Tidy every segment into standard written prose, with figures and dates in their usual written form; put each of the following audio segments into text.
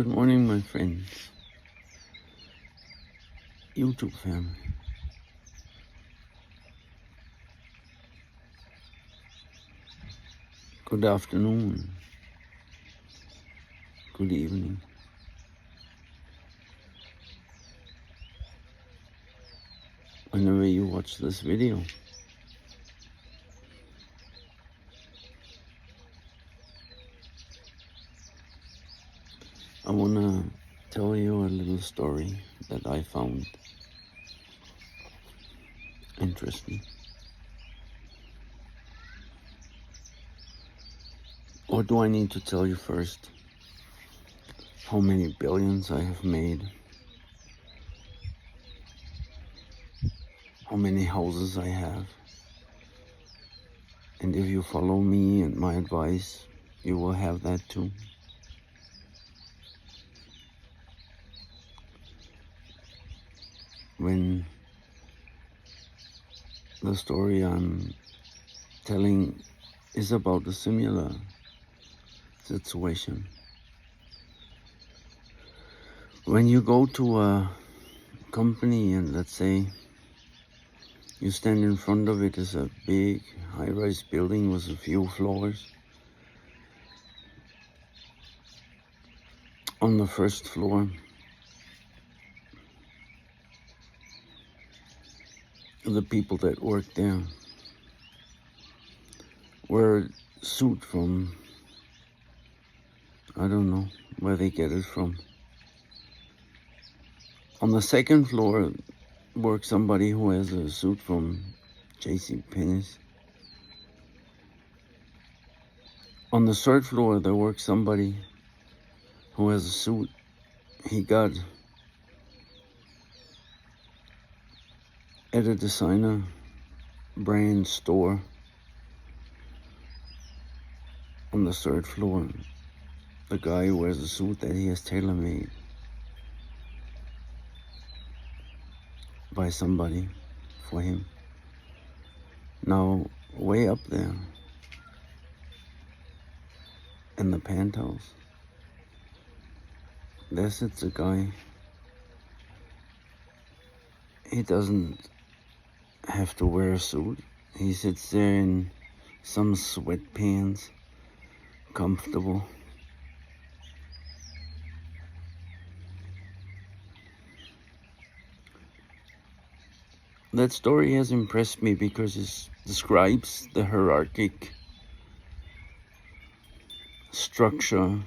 Good morning, my friends, YouTube family. Good afternoon, good evening. Whenever you watch this video, I want to tell you a little story that I found interesting. Or do I need to tell you first how many billions I have made? How many houses I have? And if you follow me and my advice, you will have that too. When the story I'm telling is about a similar situation. When you go to a company and let's say you stand in front of it as a big high-rise building with a few floors. On the first floor, the people that work there wear a suit from, I don't know where they get it from. On the second floor works somebody who has a suit from JCPenney's. On the third floor there works somebody who has a suit he got at a designer brand store. On the third floor, the guy who wears a suit that he has tailor-made by somebody for him. Now, way up there in the penthouse, there sits a guy. He doesn't have to wear a suit. He sits there in some sweatpants, comfortable. That story has impressed me because it describes the hierarchic structure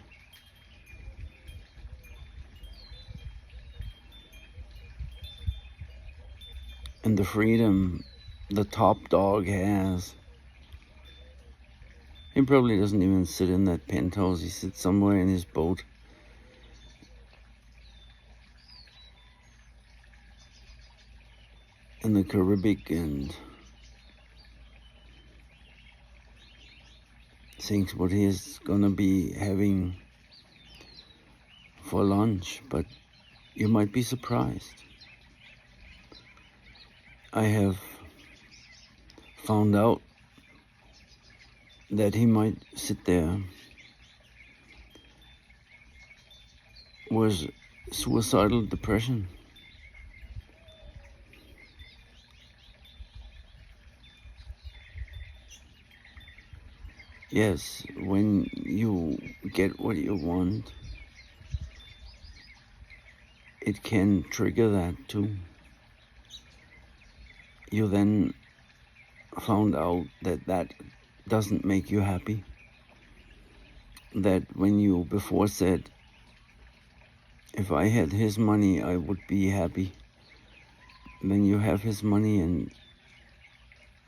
and the freedom the top dog has. He probably doesn't even sit in that penthouse. He sits somewhere in his boat. In the Caribbean and thinks what he is gonna be having for lunch, but you might be surprised. I have found out that he might sit there with suicidal depression. Yes, when you get what you want, it can trigger that too. You then found out that that doesn't make you happy. That when you before said, if I had his money, I would be happy. Then you have his money and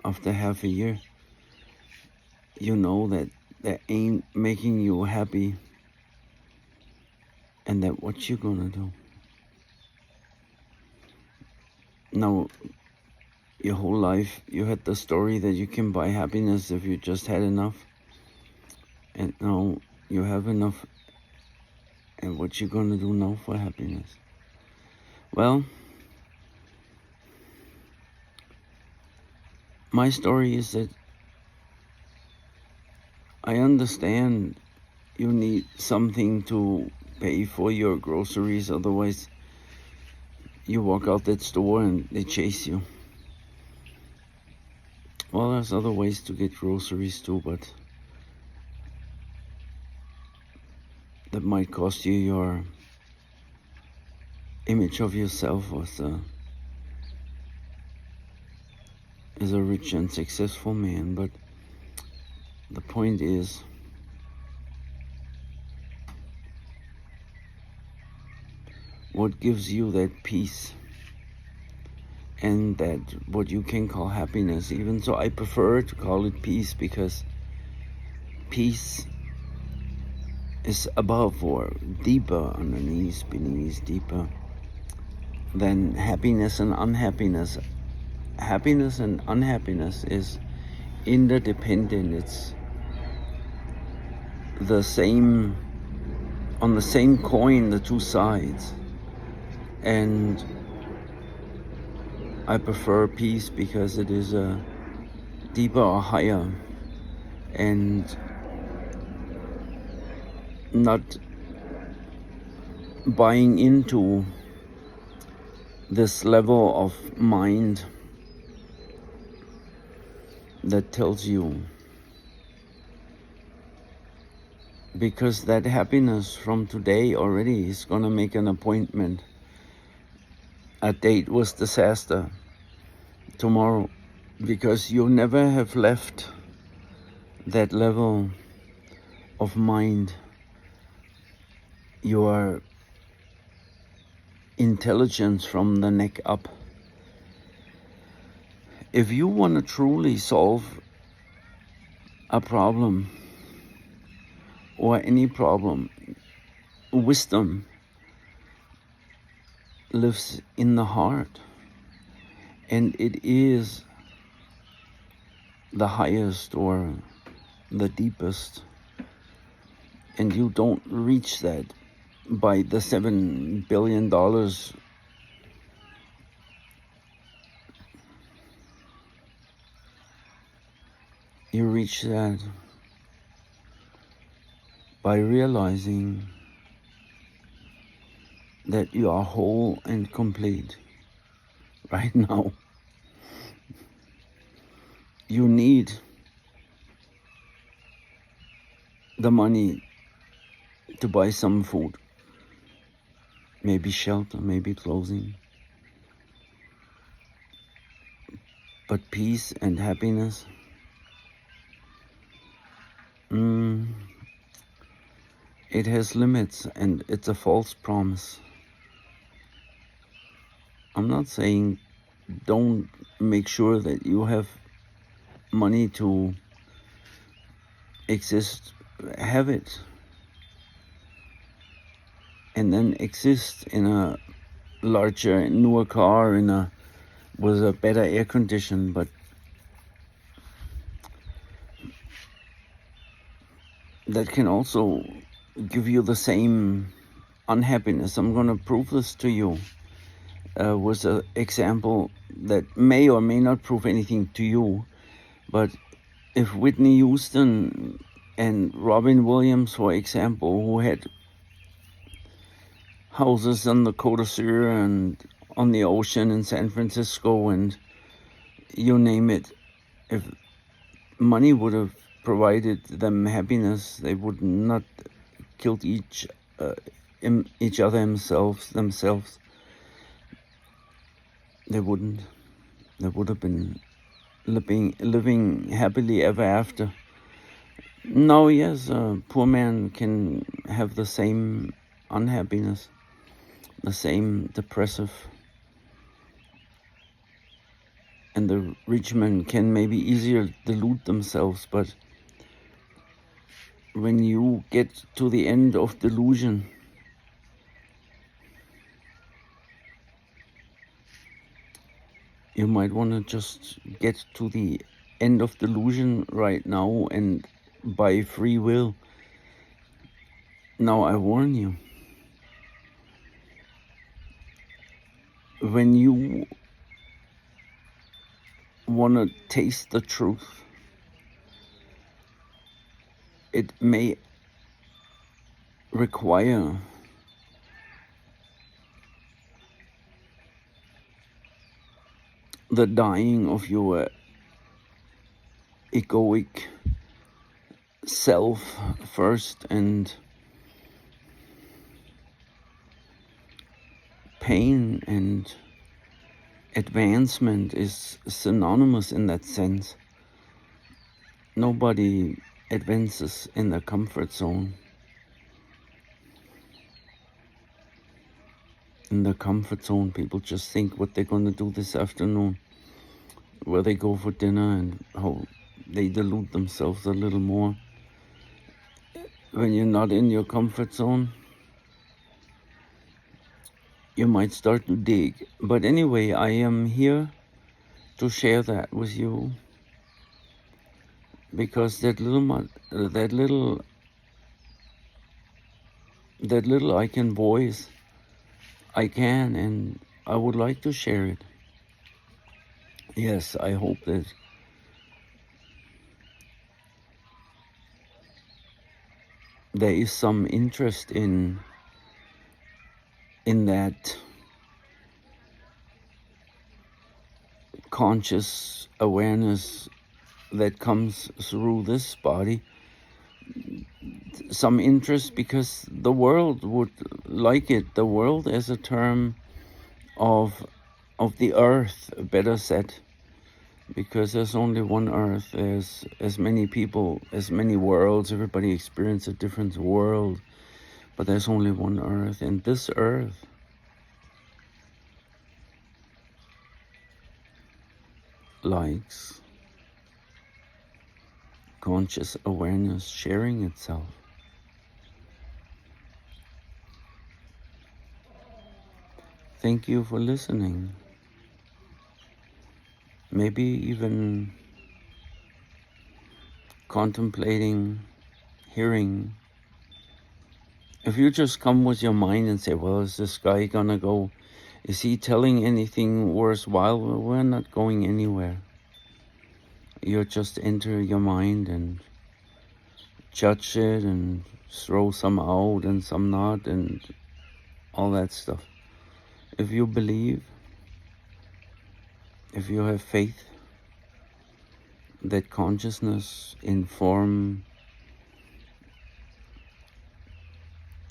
after half a year, you know that that ain't making you happy and that what you gonna do? Now, your whole life you had the story that you can buy happiness if you just had enough. And now you have enough. And what you gonna do now for happiness? Well, my story is that I understand you need something to pay for your groceries, otherwise you walk out that store and they chase you. Well, there's other ways to get groceries too, but that might cost you your image of yourself as a rich and successful man. But the point is, what gives you that peace and that what you can call happiness? Even so, I prefer to call it peace, because peace is above or deeper underneath, beneath, deeper than happiness and unhappiness. Happiness and unhappiness is interdependent. It's the same, on the same coin, the two sides. And I prefer peace because it is a deeper or higher, and not buying into this level of mind that tells you, because that happiness from today already is going to make an appointment, a date with disaster tomorrow, because you never have left that level of mind. Your intelligence from the neck up. If you want to truly solve a problem or any problem, wisdom lives in the heart, and it is the highest or the deepest, and you don't reach that by the $7 billion. You reach that by realizing that you are whole and complete right now. You need the money to buy some food, maybe shelter, maybe clothing. But peace and happiness, it has limits, and it's a false promise. I'm not saying don't make sure that you have money to exist, have it, and then exist in a larger, newer car, with a better air condition. But that can also give you the same unhappiness. I'm going to prove this to you with an example that may or may not prove anything to you. But if Whitney Houston and Robin Williams, for example, who had houses on the Côte d'Azur and on the ocean in San Francisco and you name it, if money would have provided them happiness, they would not killed each other themselves. They wouldn't. They would have been living happily ever after. Now, yes, a poor man can have the same unhappiness, the same depressive, and the rich man can maybe easier delude themselves. But when you get to the end of delusion, you might want to just get to the end of delusion right now, and by free will. Now I warn you, when you want to taste the truth, it may require the dying of your egoic self first, and pain and advancement is synonymous in that sense. Nobody advances in the comfort zone. In the comfort zone, people just think what they're going to do this afternoon, where they go for dinner, and how they delude themselves a little more. When you're not in your comfort zone, you might start to dig. But anyway, I am here to share that with you, because that little I can voice, I can, and I would like to share it. Yes, I hope that there is some interest in that conscious awareness that comes through this body. Some interest because the world would like it. The world as a term of the earth, better said, because there's only one earth. There's as many people, as many worlds. Everybody experiences a different world, but there's only one earth. And this earth likes conscious awareness sharing itself. Thank you for listening. Maybe even contemplating, hearing. If you just come with your mind and say, well, is this guy gonna go? Is he telling anything worthwhile? Well, we're not going anywhere. You just enter your mind and judge it and throw some out and some not and all that stuff. If you believe, if you have faith that consciousness in form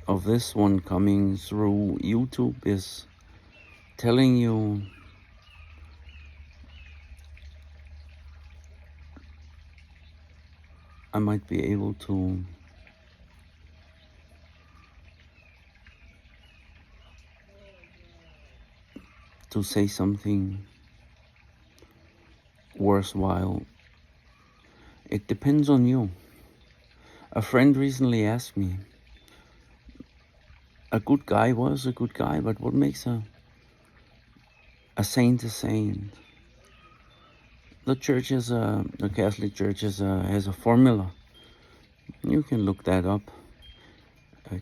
of this one coming through YouTube is telling you I might be able to say something worthwhile. It depends on you. A friend recently asked me, a good guy was a good guy, but what makes a saint a saint? The church is the Catholic Church has a formula. You can look that up.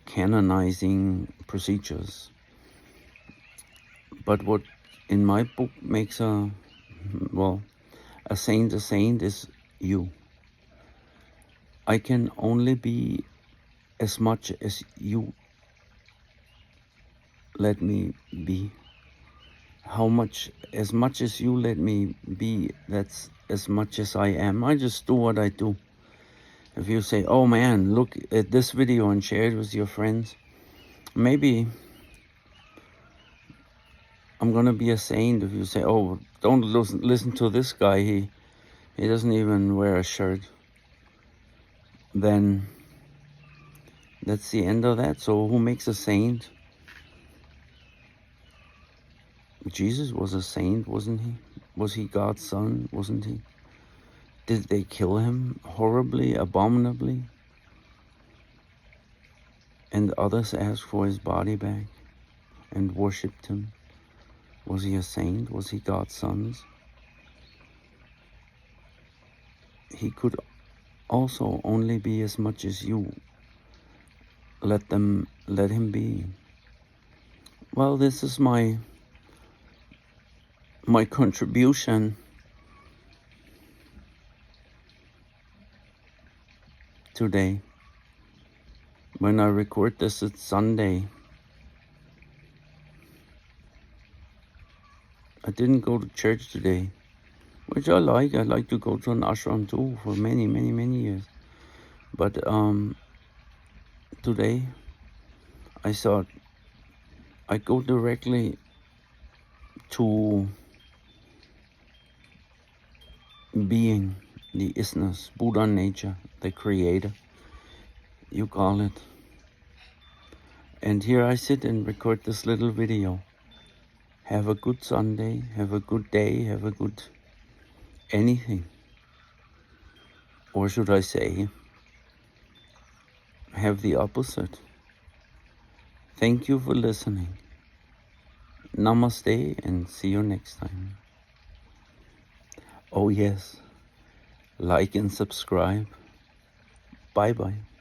Canonizing procedures. But what in my book makes a saint is you. I can only be as much as you let me be. As much as you let me be, that's as much as I am. I just do what I do. If you say, oh man, look at this video and share it with your friends, maybe I'm gonna be a saint. If you say, oh, don't listen to this guy, he doesn't even wear a shirt, then that's the end of that. So who makes a saint? Jesus was a saint, wasn't he? Was he God's son, wasn't he? Did they kill him horribly, abominably? And others asked for his body back and worshipped him. Was he a saint? Was he God's son? He could also only be as much as you let him be. Well, this is my contribution today. When I record this, it's Sunday. I didn't go to church today, which I like. I like to go to an ashram too for many, many, many years. But today I thought I go directly to being, the isness, Buddha nature, the creator, you call it. And here I sit and record this little video. Have a good Sunday, have a good day, have a good anything. Or should I say, have the opposite. Thank you for listening. Namaste and see you next time. Oh yes, like and subscribe. Bye bye.